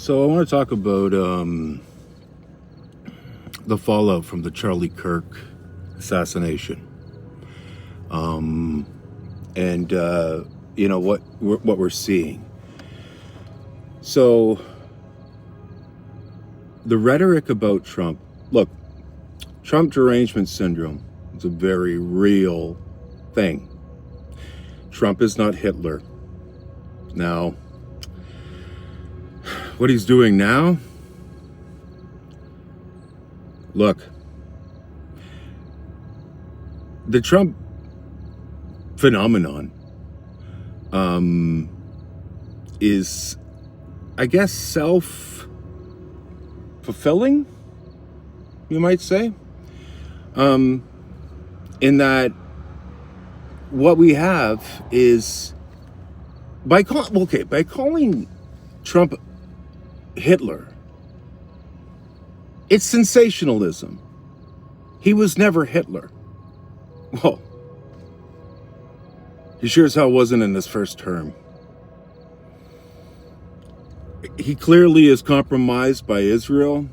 So I want to talk about the fallout from the Charlie Kirk assassination, and what we're seeing. So the rhetoric about Trump. Look, Trump derangement syndrome is a very real thing. Trump is not Hitler. Now, what he's doing now, look, the Trump phenomenon is, I guess, self-fulfilling, you might say, in that what we have is, by calling Trump Hitler, it's sensationalism. He was never Hitler. Well, he sure as hell wasn't in his first term. He clearly is compromised by Israel.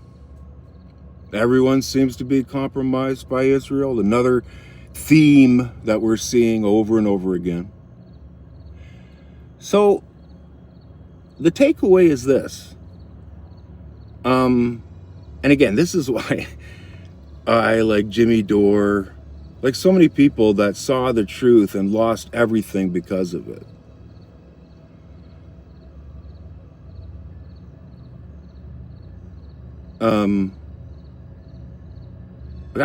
Everyone seems to be compromised by Israel. Another theme that we're seeing over and over again. So the takeaway is this. And again, this is why I like Jimmy Dore, like so many people that saw the truth and lost everything because of it. I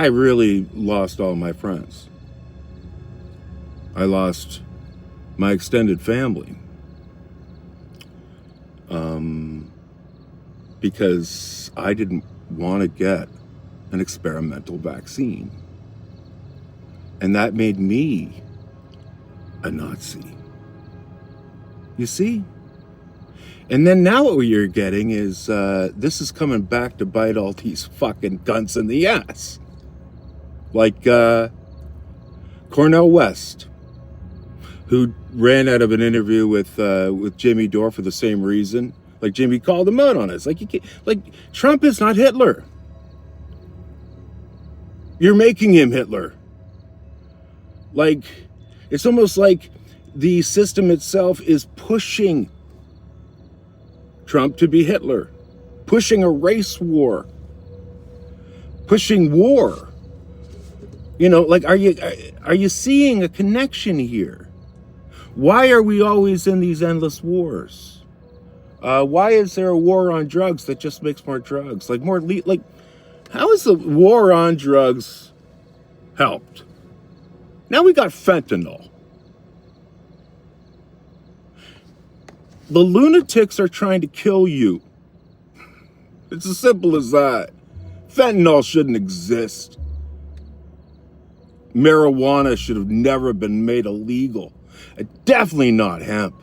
really lost all my friends. I lost my extended family. Because I didn't want to get an experimental vaccine. And that made me a Nazi. You see? And then now what you're getting is, this is coming back to bite all these fucking cunts in the ass. Like Cornel West, who ran out of an interview with Jimmy Dore for the same reason. Like Jimmy called him out on it. It's like, Trump is not Hitler. You're making him Hitler. Like, it's almost like the system itself is pushing Trump to be Hitler, pushing a race war, pushing war. You know, like, are you seeing a connection here? Why are we always in these endless wars? Why is there a war on drugs that just makes more drugs? How is the war on drugs helped? Now we got fentanyl. The lunatics are trying to kill you. It's as simple as that. Fentanyl shouldn't exist. Marijuana should have never been made illegal. Definitely not hemp.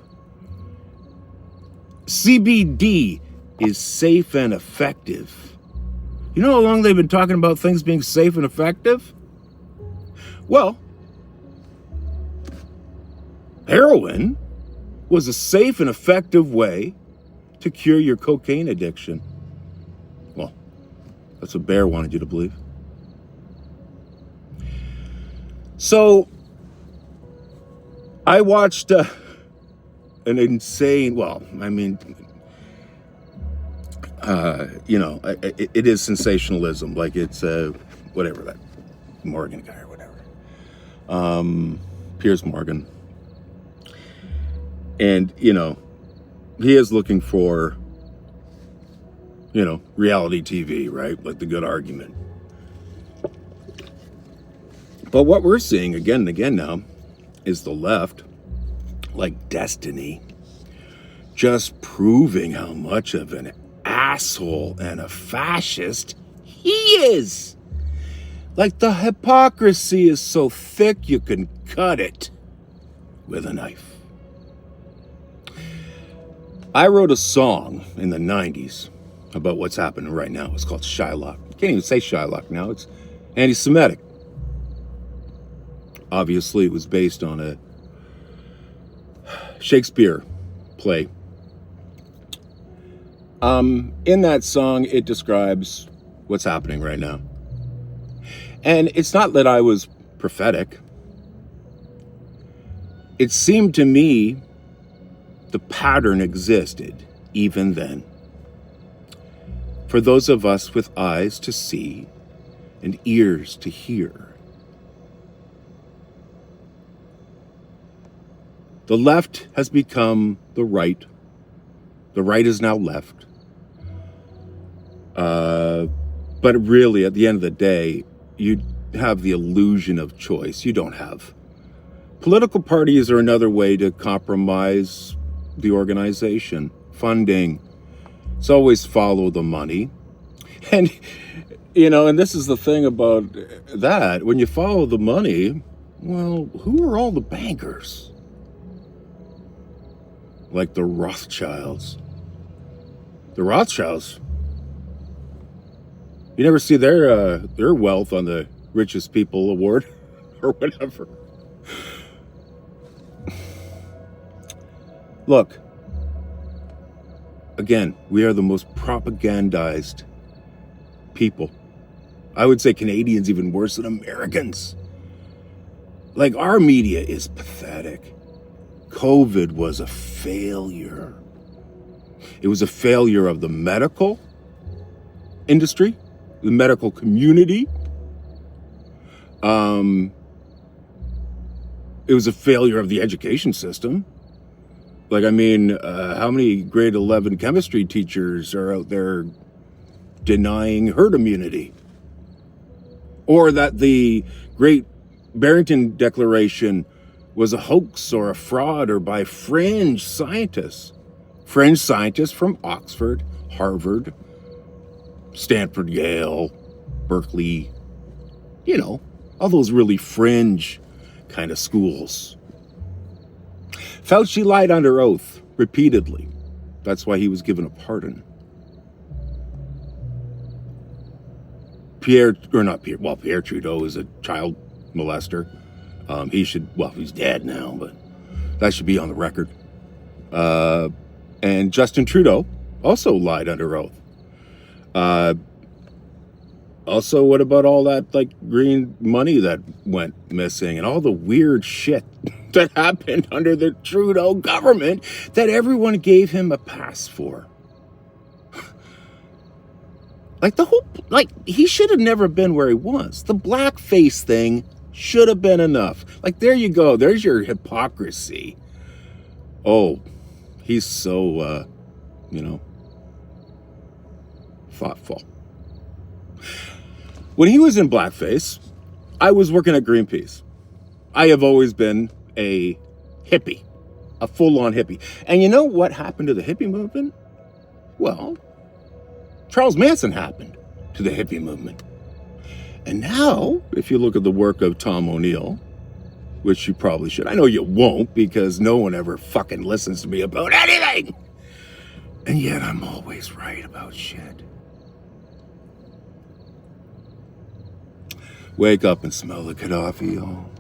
CBD is safe and effective. You know how long they've been talking about things being safe and effective? Well, heroin was a safe and effective way to cure your cocaine addiction. Well, that's what Bear wanted you to believe. So, I watched an insane, it is sensationalism. Like it's whatever, that Morgan guy or whatever. Piers Morgan. And, he is looking for, reality TV, right? Like the good argument. But what we're seeing again and again now is the left, like Destiny, just proving how much of an asshole and a fascist he is. Like the hypocrisy is so thick you can cut it with a knife. I wrote a song in the 90s about what's happening right now. It's called Shylock. You can't even say Shylock now. It's anti-Semitic. Obviously, it was based on a Shakespeare play. In that song, it describes what's happening right now. And it's not that I was prophetic. It seemed to me the pattern existed even then. For those of us with eyes to see and ears to hear. The left has become the right. The right is now left. But really, at the end of the day, you have the illusion of choice. You don't have. Political parties are another way to compromise the organization. Funding. It's always follow the money. And, and this is the thing about that. When you follow the money, well, who are all the bankers? Like the Rothschilds. The Rothschilds. You never see their wealth on the Richest People Award or whatever. Look, again, we are the most propagandized people. I would say Canadians even worse than Americans. Like, our media is pathetic. COVID was a failure. It was a failure of the medical industry, the medical community. It was a failure of the education system. Like, I mean, how many grade 11 chemistry teachers are out there denying herd immunity? Or that the Great Barrington Declaration was a hoax or a fraud or by fringe scientists. Fringe scientists from Oxford, Harvard, Stanford, Yale, Berkeley, all those really fringe kind of schools. Fauci lied under oath repeatedly. That's why he was given a pardon. Pierre Trudeau is a child molester. He's dead now, but that should be on the record. And Justin Trudeau also lied under oath. Also, what about all that green money that went missing and all the weird shit that happened under the Trudeau government that everyone gave him a pass for? He should have never been where he was. The blackface thing should have been enough. There you go. There's your hypocrisy. Oh, he's so, thoughtful. When he was in blackface, I was working at Greenpeace. I have always been a hippie, a full-on hippie. And you know what happened to the hippie movement? Well, Charles Manson happened to the hippie movement. And now, if you look at the work of Tom O'Neill, which you probably should. I know you won't, because no one ever fucking listens to me about anything. And yet I'm always right about shit. Wake up and smell the Gaddafi, y'all.